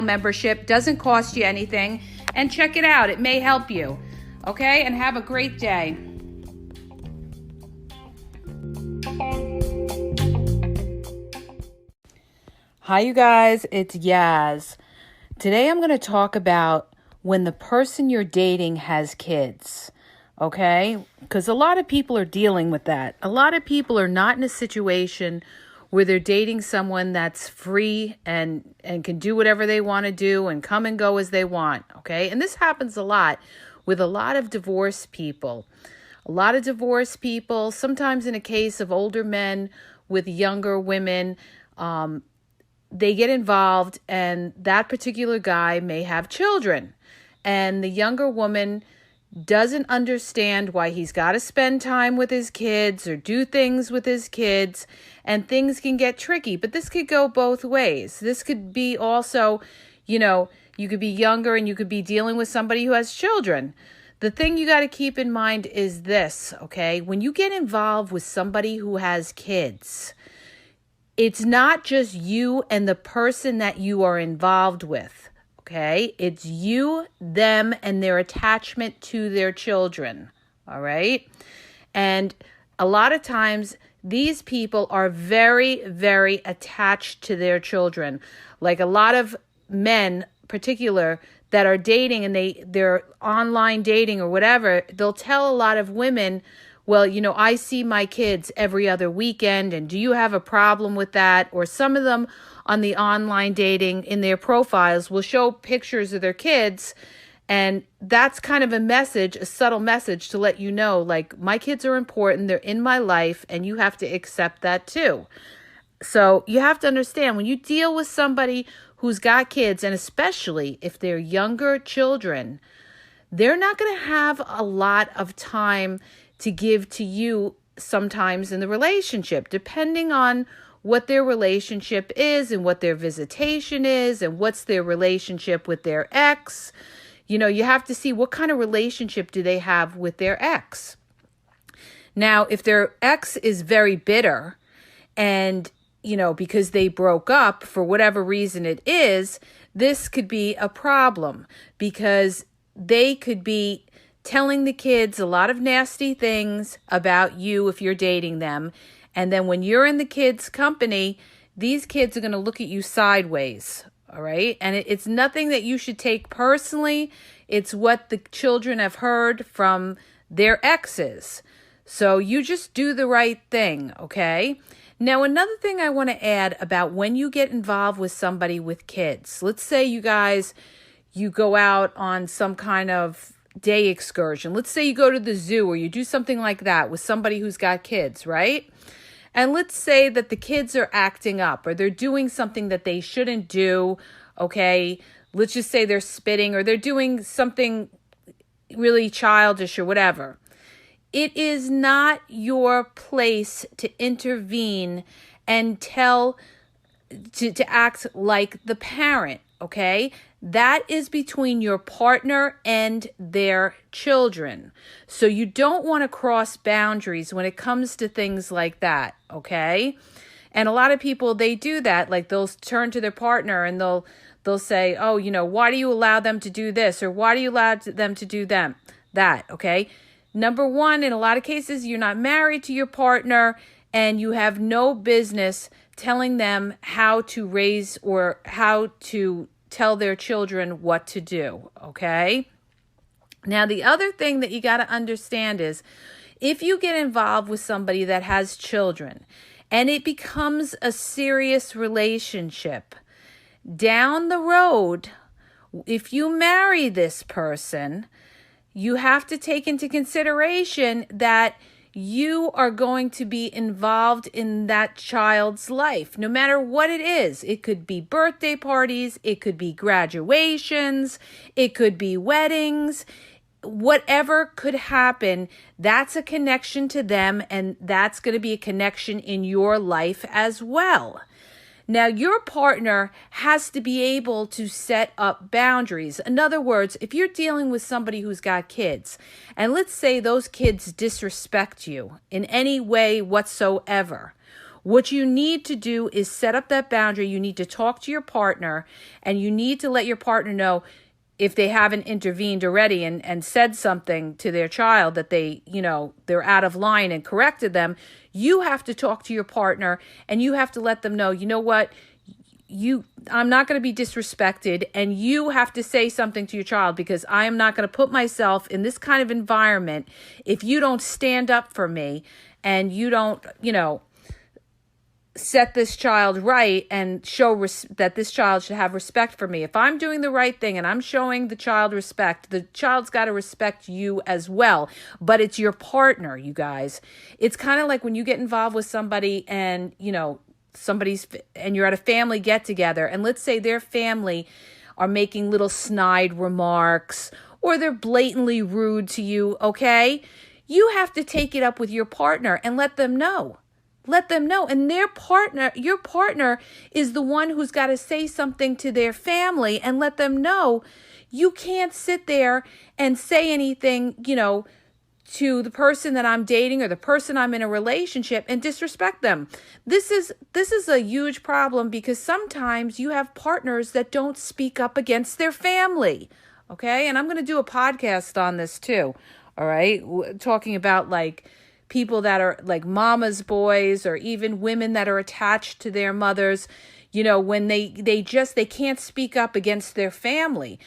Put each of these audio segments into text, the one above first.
membership. Doesn't cost you anything. And check it out. It may help you. Okay? And have a great day. Hi, you guys. It's Yaz. Today I'm going to talk about when the person you're dating has kids. Okay? Because a lot of people are dealing with that. A lot of people are not in a situation where they're dating someone that's free and can do whatever they want to do and come and go as they want. Okay? And this happens a lot with a lot of divorced people. A lot of divorced people, sometimes in a case of older men with younger women, they get involved and that particular guy may have children. And the younger woman doesn't understand why he's got to spend time with his kids or do things with his kids, and things can get tricky. But this could go both ways. This could be also, you could be younger and you could be dealing with somebody who has children. The thing you got to keep in mind is this, okay? When you get involved with somebody who has kids, it's not just you and the person that you are involved with. Okay, it's you, them, and their attachment to their children, all right? And a lot of times, these people are very, very attached to their children. Like a lot of men, particular, that are dating and they're online dating or whatever, they'll tell a lot of women, well, I see my kids every other weekend, and do you have a problem with that? Or some of them on the online dating in their profiles will show pictures of their kids, and that's kind of a subtle message to let you know, like, my kids are important, they're in my life, and you have to accept that too. So you have to understand, when you deal with somebody who's got kids, and especially if they're younger children, they're not going to have a lot of time to give to you sometimes in the relationship, depending on what their relationship is and what their visitation is and what's their relationship with their ex. You have to see what kind of relationship do they have with their ex. Now, if their ex is very bitter and, because they broke up for whatever reason it is, this could be a problem because they could be telling the kids a lot of nasty things about you if you're dating them. And then when you're in the kids' company, these kids are going to look at you sideways, all right? And it's nothing that you should take personally. It's what the children have heard from their exes. So you just do the right thing, okay? Now, another thing I want to add about when you get involved with somebody with kids. Let's say you go out on some kind of day excursion. Let's say you go to the zoo or you do something like that with somebody who's got kids, right? And let's say that the kids are acting up or they're doing something that they shouldn't do, okay? Let's just say they're spitting or they're doing something really childish or whatever. It is not your place to intervene and to act like the parent, okay? That is between your partner and their children. So you don't want to cross boundaries when it comes to things like that, okay? And a lot of people, they do that. Like they'll turn to their partner and they'll say, oh, why do you allow them to do this? Or why do you allow them to do that, okay? Number one, in a lot of cases, you're not married to your partner and you have no business telling them how to raise or how to tell their children what to do, okay? Now, the other thing that you got to understand is if you get involved with somebody that has children and it becomes a serious relationship, down the road, if you marry this person, you have to take into consideration that you are going to be involved in that child's life, no matter what it is. It could be birthday parties, it could be graduations, it could be weddings. Whatever could happen, that's a connection to them, and that's going to be a connection in your life as well. Now, your partner has to be able to set up boundaries. In other words, if you're dealing with somebody who's got kids, and let's say those kids disrespect you in any way whatsoever, What you need to do is set up that boundary. You need to talk to your partner, and you need to let your partner know, if they haven't intervened already and said something to their child that they're out of line and corrected them. You have to talk to your partner, and you have to let them know, you know what, I'm not going to be disrespected, and you have to say something to your child, because I am not going to put myself in this kind of environment if you don't stand up for me and you don't, set this child right and show that this child should have respect for me. If I'm doing the right thing and I'm showing the child respect, the child's got to respect you as well. But it's your partner, you guys. It's kind of like when you get involved with somebody and, and you're at a family get together, and let's say their family are making little snide remarks or they're blatantly rude to you, okay? You have to take it up with your partner and let them know. Let them know. And your partner is the one who's got to say something to their family and let them know. You can't sit there and say anything, to the person that I'm dating or the person I'm in a relationship and disrespect them. This is a huge problem, because sometimes you have partners that don't speak up against their family. Okay? And I'm going to do a podcast on this too. All right? Talking about people that are like mama's boys, or even women that are attached to their mothers, when they can't speak up against their family.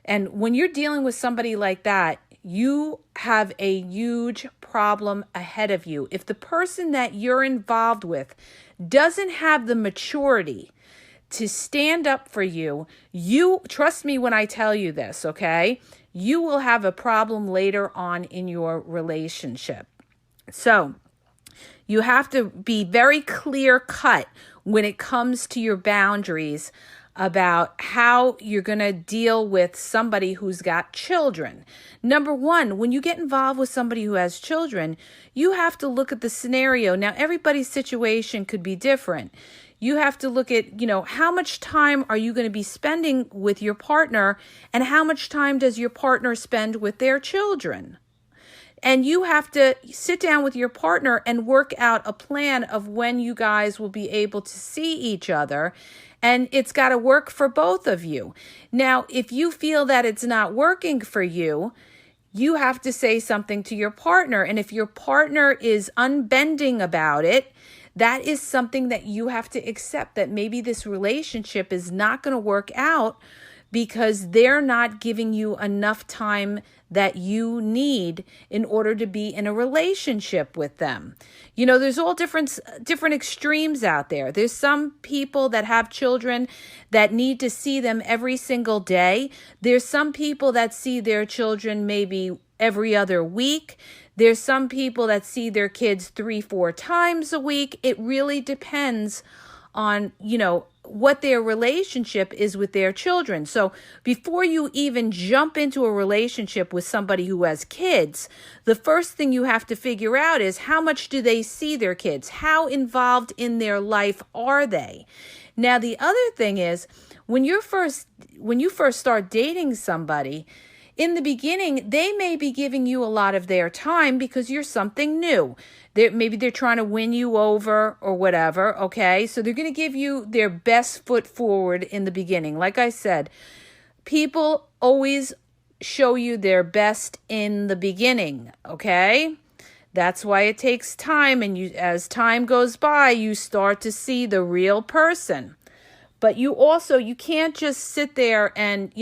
And when you're dealing with somebody like that, you have a huge problem ahead of you. If the person that you're involved with doesn't have the maturity to stand up for you, trust me when I tell you this, okay? You will have a problem later on in your relationship. So you have to be very clear cut when it comes to your boundaries about how you're going to deal with somebody who's got children. Number one, when you get involved with somebody who has children, you have to look at the scenario. Now, everybody's situation could be different. You have to look at, how much time are you going to be spending with your partner, and how much time does your partner spend with their children? And you have to sit down with your partner and work out a plan of when you guys will be able to see each other. And it's got to work for both of you. Now, if you feel that it's not working for you, you have to say something to your partner. And if your partner is unbending about it, that is something that you have to accept, that maybe this relationship is not going to work out because they're not giving you enough time that you need in order to be in a relationship with them. There's all different extremes out there. There's some people that have children that need to see them every single day. There's some people that see their children maybe every other week. There's some people that see their kids 3-4 times a week. It really depends on, what their relationship is with their children. So before you even jump into a relationship with somebody who has kids, the first thing you have to figure out is, how much do they see their kids? How involved in their life are they? Now, the other thing is, when you first start dating somebody, in the beginning, they may be giving you a lot of their time because you're something new. Maybe they're trying to win you over or whatever, okay? So they're going to give you their best foot forward in the beginning. Like I said, people always show you their best in the beginning, okay? That's why it takes time, and as time goes by, you start to see the real person. But you can't just sit there and,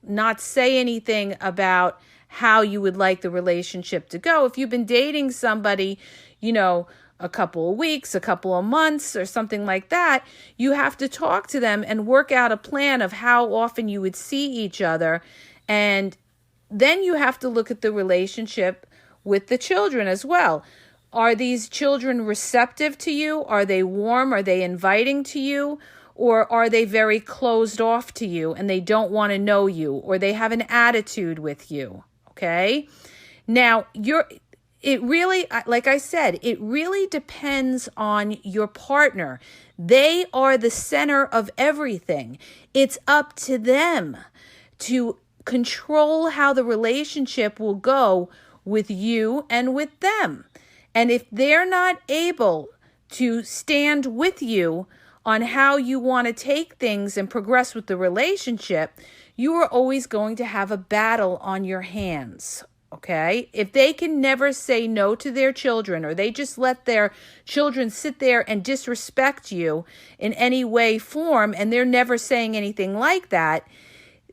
not say anything about how you would like the relationship to go. If you've been dating somebody, a couple of weeks, a couple of months, or something like that, you have to talk to them and work out a plan of how often you would see each other. And then you have to look at the relationship with the children as well. Are these children receptive to you? Are they warm? Are they inviting to you? Or are they very closed off to you and they don't want to know you, or they have an attitude with you? Okay. Now, like I said, it really depends on your partner. They are the center of everything. It's up to them to control how the relationship will go with you and with them. And if they're not able to stand with you on how you want to take things and progress with the relationship, you are always going to have a battle on your hands. Okay? If they can never say no to their children, or they just let their children sit there and disrespect you in any way, form, and they're never saying anything like that,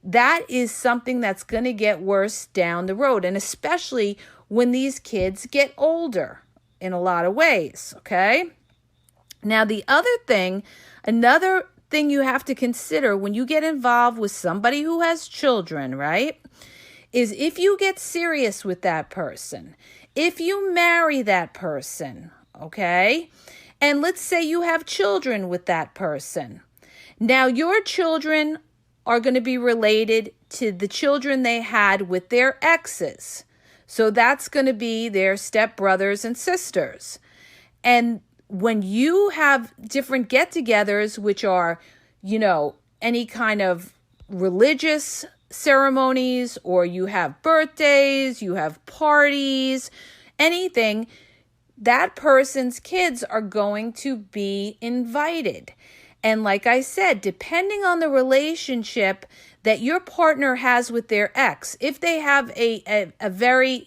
that is something that's going to get worse down the road. And especially when these kids get older in a lot of ways. Okay? Now, another thing you have to consider when you get involved with somebody who has children, right, is if you get serious with that person, if you marry that person, okay, and let's say you have children with that person. Now, your children are going to be related to the children they had with their exes. So that's going to be their stepbrothers and sisters. And when you have different get-togethers, which are, any kind of religious ceremonies, or you have birthdays, you have parties, anything, that person's kids are going to be invited. And like I said, depending on the relationship that your partner has with their ex, if they have a very,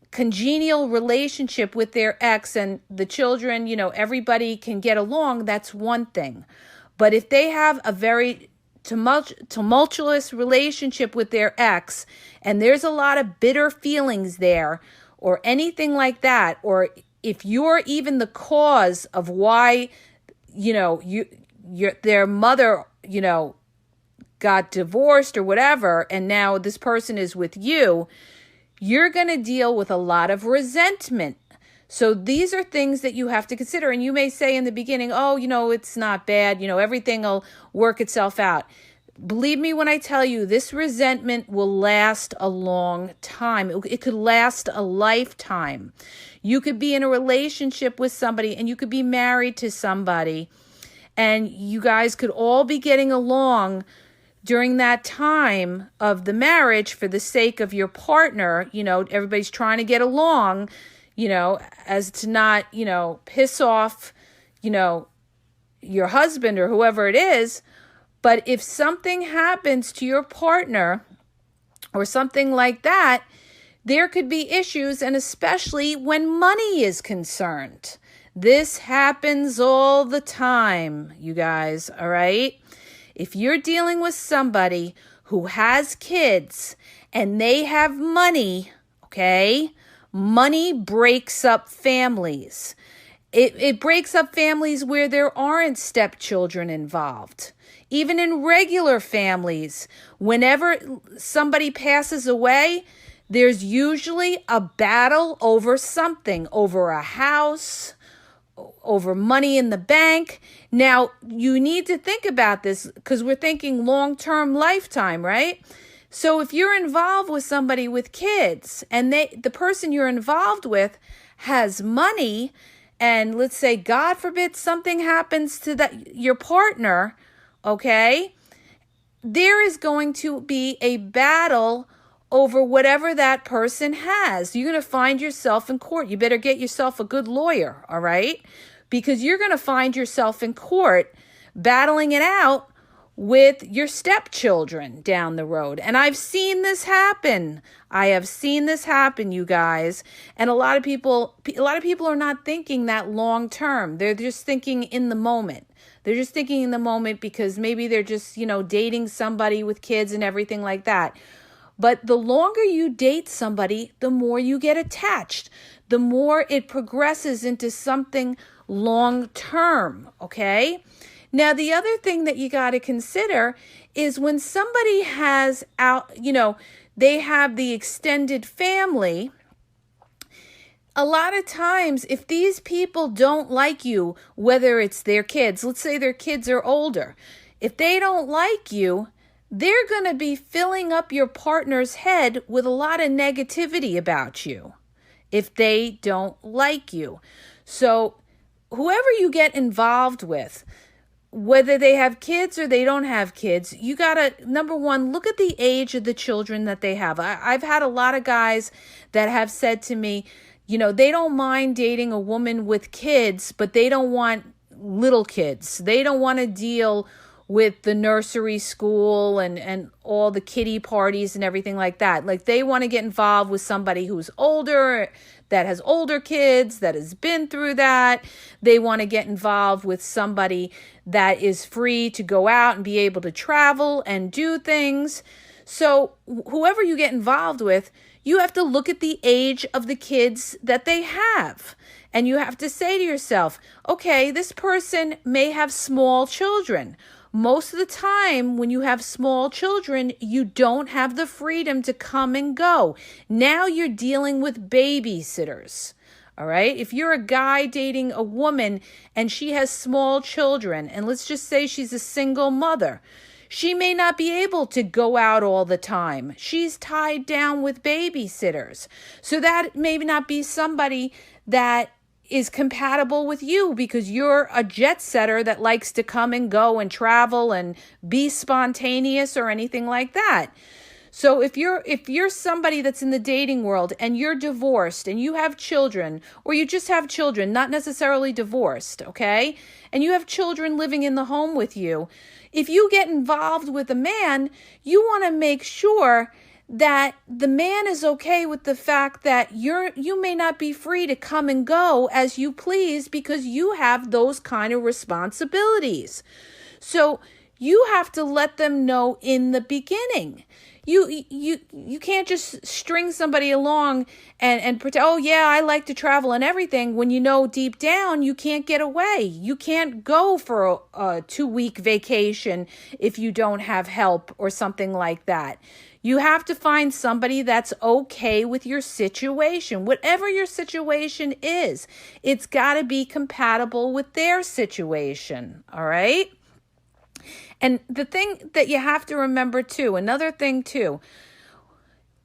congenial relationship with their ex and the children, everybody can get along, that's one thing. But if they have a very tumultuous relationship with their ex, and there's a lot of bitter feelings there, or anything like that, or if you're even the cause of why, their mother, got divorced or whatever, and now this person is with you, you're going to deal with a lot of resentment. So these are things that you have to consider. And you may say in the beginning, it's not bad. Everything will work itself out. Believe me when I tell you, this resentment will last a long time. It could last a lifetime. You could be in a relationship with somebody, and you could be married to somebody, and you guys could all be getting along during that time of the marriage for the sake of your partner. Everybody's trying to get along, as to not, piss off, your husband or whoever it is. But if something happens to your partner or something like that, there could be issues, and especially when money is concerned. This happens all the time, you guys, all right? If you're dealing with somebody who has kids and they have money, okay, money breaks up families. It breaks up families where there aren't stepchildren involved. Even in regular families, whenever somebody passes away, there's usually a battle over something, over a house, over money in the bank. Now, you need to think about this because we're thinking long-term, lifetime, right? So if you're involved with somebody with kids and the person you're involved with has money, and let's say, God forbid, something happens to your partner, okay, there is going to be a battle over whatever that person has. You're going to find yourself in court. You better get yourself a good lawyer, all right? Because you're going to find yourself in court battling it out with your stepchildren down the road. And I've seen this happen. I have seen this happen, you guys. And a lot of people are not thinking that long term. They're just thinking in the moment. They're just thinking in the moment because maybe they're just, dating somebody with kids and everything like that. But the longer you date somebody, the more you get attached, the more it progresses into something long term, okay? Now, the other thing that you got to consider is when somebody has they have the extended family. A lot of times, if these people don't like you, whether it's their kids, let's say their kids are older, if they don't like you, they're going to be filling up your partner's head with a lot of negativity about you if they don't like you. So whoever you get involved with, whether they have kids or they don't have kids, you got to, number one, look at the age of the children that they have. I've had a lot of guys that have said to me, They don't mind dating a woman with kids, but they don't want little kids. They don't want to deal with the nursery school and all the kiddie parties and everything like that. Like, they want to get involved with somebody who's older, that has older kids, that has been through that. They want to get involved with somebody that is free to go out and be able to travel and do things. So whoever you get involved with, you have to look at the age of the kids that they have. And you have to say to yourself, okay, this person may have small children. Most of the time, when you have small children, you don't have the freedom to come and go. Now you're dealing with babysitters. All right. If you're a guy dating a woman and she has small children, and let's just say she's a single mother, she may not be able to go out all the time. She's tied down with babysitters. So that may not be somebody that is compatible with you, because you're a jet setter that likes to come and go and travel and be spontaneous or anything like that. So if you're somebody that's in the dating world and you're divorced and you have children, or you just have children, not necessarily divorced, okay? And you have children living in the home with you, if you get involved with a man, you want to make sure that the man is okay with the fact that you may not be free to come and go as you please, because you have those kind of responsibilities. So you have to let them know in the beginning. You can't just string somebody along and pretend, oh yeah, I like to travel and everything, when you know deep down you can't get away. You can't go for a 2-week vacation if you don't have help or something like that. You have to find somebody that's okay with your situation. Whatever your situation is, it's got to be compatible with their situation, all right? And the thing that you have to remember too, another thing too,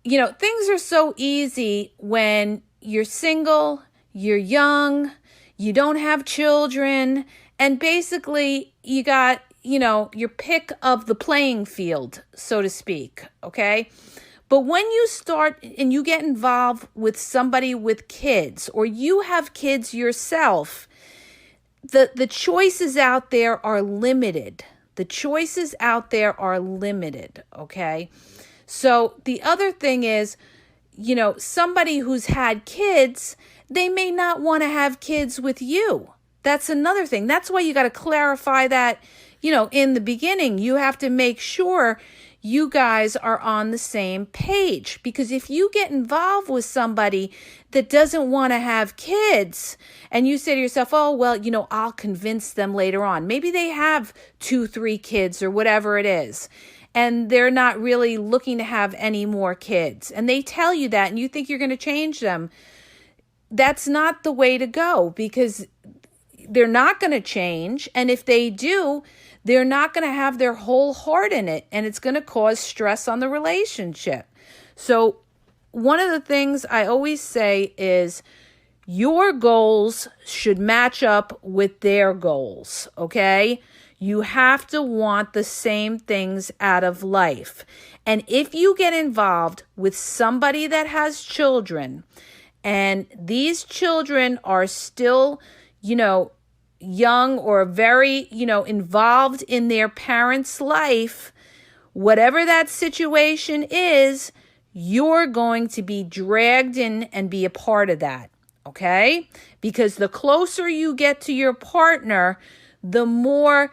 things are so easy when you're single, you're young, you don't have children, and basically you got your pick of the playing field, so to speak, okay? But when you start and you get involved with somebody with kids, or you have kids yourself, the choices out there are limited. The choices out there are limited, okay? So the other thing is, somebody who's had kids, they may not want to have kids with you. That's another thing. That's why you got to clarify that, in the beginning. You have to make sure you guys are on the same page, because if you get involved with somebody that doesn't want to have kids and you say to yourself, oh, well, I'll convince them later on. Maybe they have 2-3 kids or whatever it is, and they're not really looking to have any more kids. And they tell you that, and you think you're going to change them. That's not the way to go, because they're not going to change. And if they do, they're not going to have their whole heart in it, and it's going to cause stress on the relationship. So one of the things I always say is your goals should match up with their goals, okay? You have to want the same things out of life. And if you get involved with somebody that has children, and these children are still, young or very, involved in their parents' life, whatever that situation is, you're going to be dragged in and be a part of that, okay? Because the closer you get to your partner, the more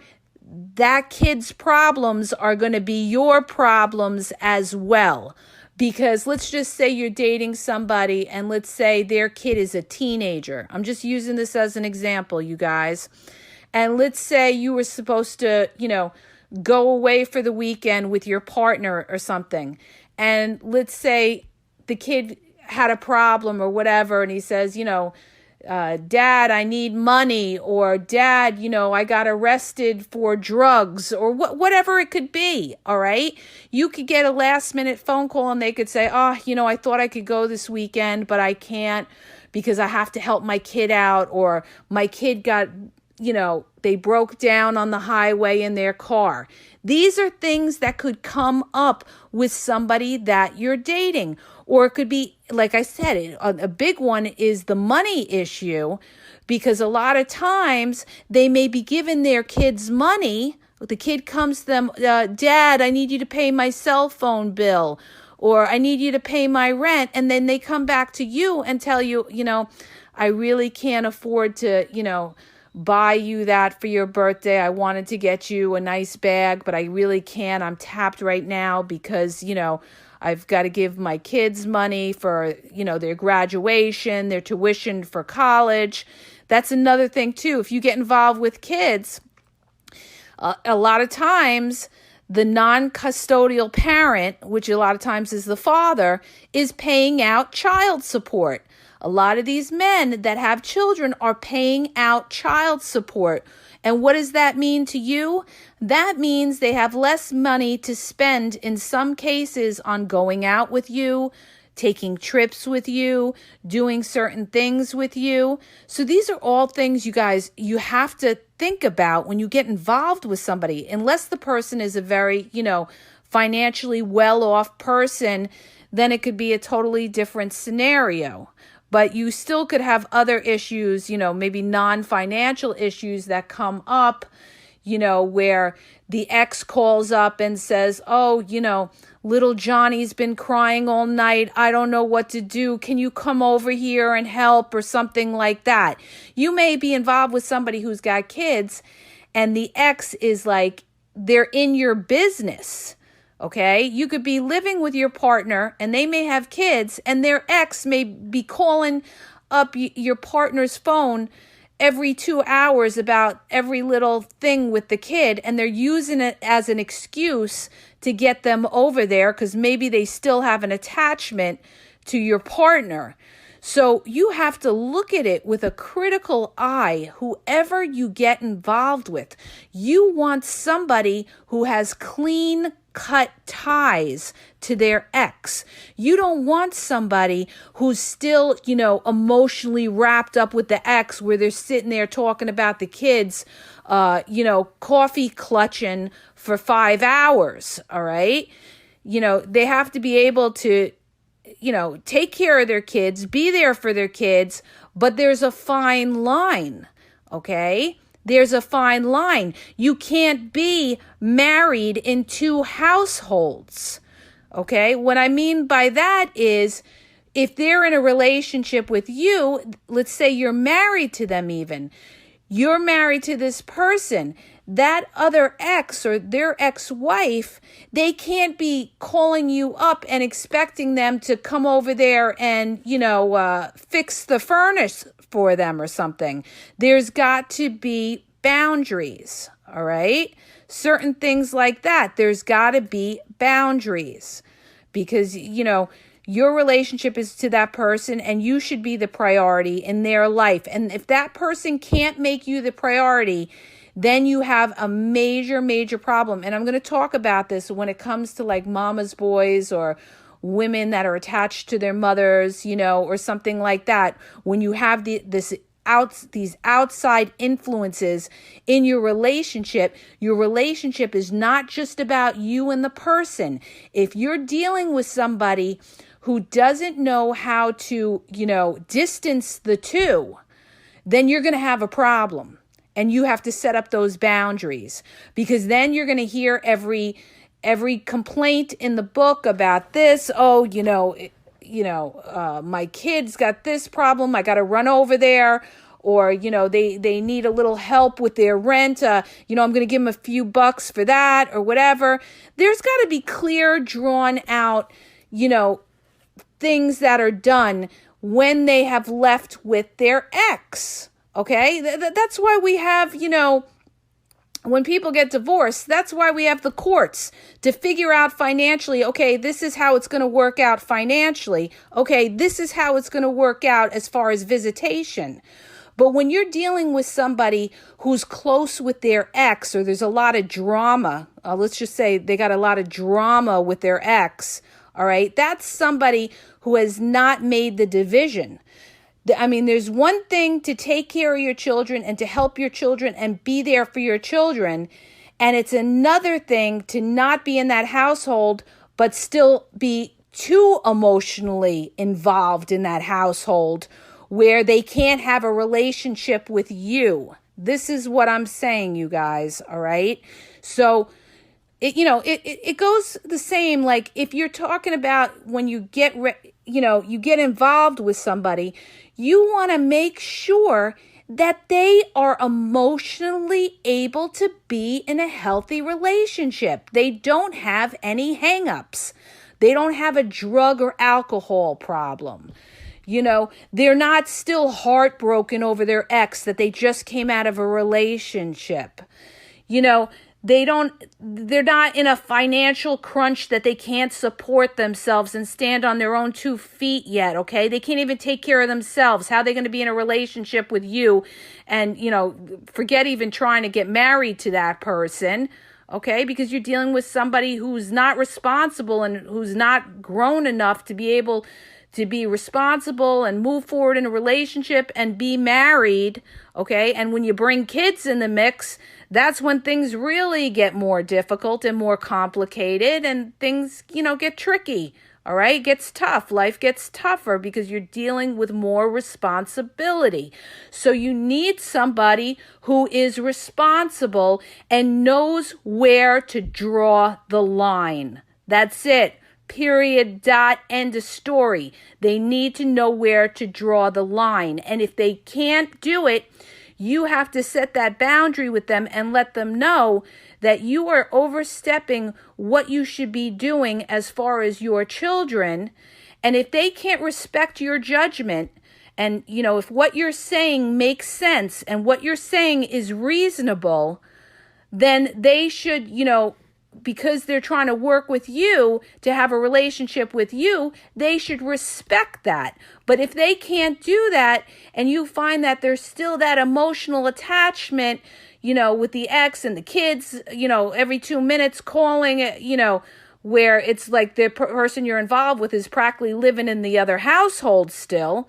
that kid's problems are going to be your problems as well. Because let's just say you're dating somebody and let's say their kid is a teenager. I'm just using this as an example, you guys. And let's say you were supposed to, go away for the weekend with your partner or something. And let's say the kid had a problem or whatever, and he says, Dad, I need money, or Dad, I got arrested for drugs, or whatever it could be, all right? You could get a last minute phone call and they could say, oh, I thought I could go this weekend, but I can't because I have to help my kid out, or my kid got, they broke down on the highway in their car. These are things that could come up with somebody that you're dating. Or it could be, like I said, a big one is the money issue, because a lot of times they may be giving their kids money. The kid comes to them, Dad, I need you to pay my cell phone bill, or I need you to pay my rent. And then they come back to you and tell you, I really can't afford to, buy you that for your birthday. I wanted to get you a nice bag, but I really can't. I'm tapped right now because, I've got to give my kids money for, their graduation, their tuition for college. That's another thing too. If you get involved with kids, a lot of times the non-custodial parent, which a lot of times is the father, is paying out child support. A lot of these men that have children are paying out child support. And what does that mean to you? That means they have less money to spend in some cases on going out with you, taking trips with you, doing certain things with you. So these are all things, you guys, you have to think about when you get involved with somebody. Unless the person is a very, financially well-off person, then it could be a totally different scenario. But you still could have other issues, maybe non-financial issues that come up, where the ex calls up and says, oh, little Johnny's been crying all night. I don't know what to do. Can you come over here and help, or something like that? You may be involved with somebody who's got kids, and the ex is like, they're in your business. Okay, you could be living with your partner and they may have kids, and their ex may be calling up your partner's phone every 2 hours about every little thing with the kid, and they're using it as an excuse to get them over there because maybe they still have an attachment to your partner. So you have to look at it with a critical eye, whoever you get involved with. You want somebody who has clean cut ties to their ex. You don't want somebody who's still, emotionally wrapped up with the ex, where they're sitting there talking about the kids, coffee clutching for 5 hours. All right. They have to be able to, take care of their kids, be there for their kids, but there's a fine line. Okay. There's a fine line. You can't be married in 2 households. Okay? What I mean by that is, if they're in a relationship with you, let's say you're married to them even. You're married to this person. That other ex or their ex-wife, they can't be calling you up and expecting them to come over there and, fix the furnace for them or something. There's got to be boundaries, all right? Certain things like that. There's got to be boundaries because, your relationship is to that person and you should be the priority in their life. And if that person can't make you the priority, then you have a major, major problem. And I'm going to talk about this when it comes to like mama's boys or women that are attached to their mothers, or something like that. When you have these outside influences in your relationship is not just about you and the person. If you're dealing with somebody who doesn't know how to, distance the two, then you're going to have a problem. And you have to set up those boundaries, because then you're going to hear every complaint in the book about this. Oh, my kid's got this problem. I got to run over there. Or, they need a little help with their rent. I'm going to give them a few bucks for that or whatever. There's got to be clear, drawn out, things that are done when they have left with their ex. Okay, that's why we have, when people get divorced, that's why we have the courts to figure out financially, okay, this is how it's going to work out financially. Okay, this is how it's going to work out as far as visitation. But when you're dealing with somebody who's close with their ex, or there's a lot of drama, let's just say they got a lot of drama with their ex, all right, that's somebody who has not made the division. I mean, there's one thing to take care of your children and to help your children and be there for your children. And it's another thing to not be in that household, but still be too emotionally involved in that household where they can't have a relationship with you. This is what I'm saying, you guys. All right. So it goes the same. Like if you're talking about when you get involved with somebody, you want to make sure that they are emotionally able to be in a healthy relationship. They don't have any hangups. They don't have a drug or alcohol problem. They're not still heartbroken over their ex that they just came out of a relationship. They're not in a financial crunch that they can't support themselves and stand on their own 2 feet yet, okay? They can't even take care of themselves. How are they going to be in a relationship with you and, forget even trying to get married to that person, okay? Because you're dealing with somebody who's not responsible and who's not grown enough to be able to be responsible and move forward in a relationship and be married, okay? And when you bring kids in the mix, that's when things really get more difficult and more complicated and things, get tricky, all right? It gets tough. Life gets tougher because you're dealing with more responsibility. So you need somebody who is responsible and knows where to draw the line. That's it. Period, dot, end of story. They need to know where to draw the line. And if they can't do it, you have to set that boundary with them and let them know that you are overstepping what you should be doing as far as your children. And if they can't respect your judgment, and, if what you're saying makes sense and what you're saying is reasonable, then they should, because they're trying to work with you to have a relationship with you, they should respect that. But if they can't do that and you find that there's still that emotional attachment, with the ex and the kids, every 2 minutes calling, where it's like the person you're involved with is practically living in the other household still,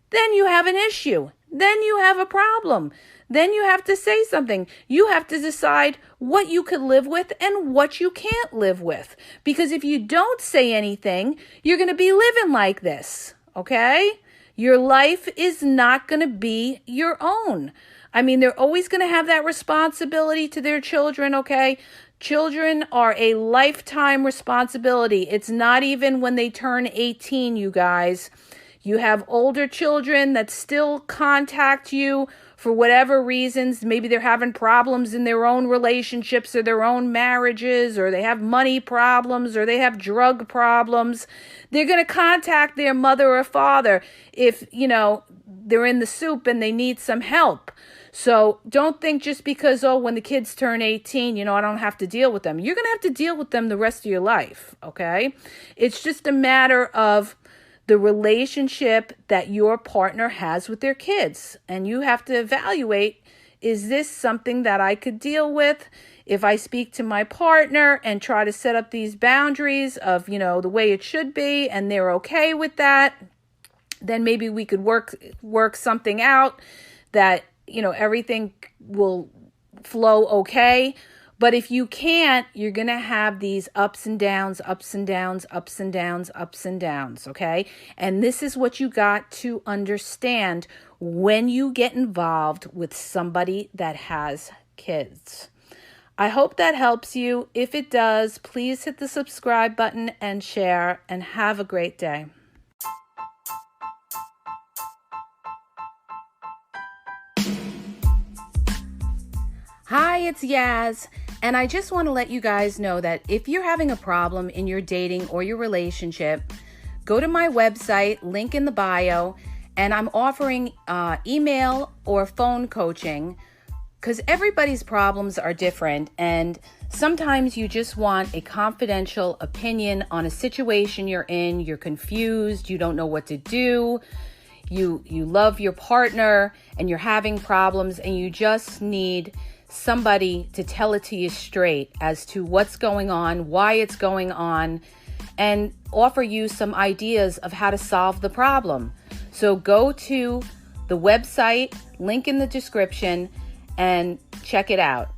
then you have an issue. Then you have a problem. Then you have to say something. You have to decide what you could live with and what you can't live with. Because if you don't say anything, you're going to be living like this, okay? Your life is not going to be your own. I mean, they're always going to have that responsibility to their children, okay? Children are a lifetime responsibility. It's not even when they turn 18, you guys. You have older children that still contact you for whatever reasons. Maybe they're having problems in their own relationships or their own marriages, or they have money problems, or they have drug problems. They're going to contact their mother or father if, they're in the soup and they need some help. So don't think just because, when the kids turn 18, I don't have to deal with them. You're going to have to deal with them the rest of your life, okay? It's just a matter of the relationship that your partner has with their kids. And you have to evaluate, is this something that I could deal with? If I speak to my partner and try to set up these boundaries of, the way it should be, and they're okay with that, then maybe we could work something out that, everything will flow okay. But if you can't, you're going to have these ups and downs, ups and downs, ups and downs, ups and downs, okay? And this is what you got to understand when you get involved with somebody that has kids. I hope that helps you. If it does, please hit the subscribe button and share, and have a great day. Hi, it's Yaz, and I just want to let you guys know that if you're having a problem in your dating or your relationship, go to my website, link in the bio, and I'm offering email or phone coaching because everybody's problems are different, and sometimes you just want a confidential opinion on a situation you're in. You're confused, you don't know what to do, you love your partner and you're having problems, and you just need somebody to tell it to you straight as to what's going on, why it's going on, and offer you some ideas of how to solve the problem. So go to the website, link in the description, and check it out.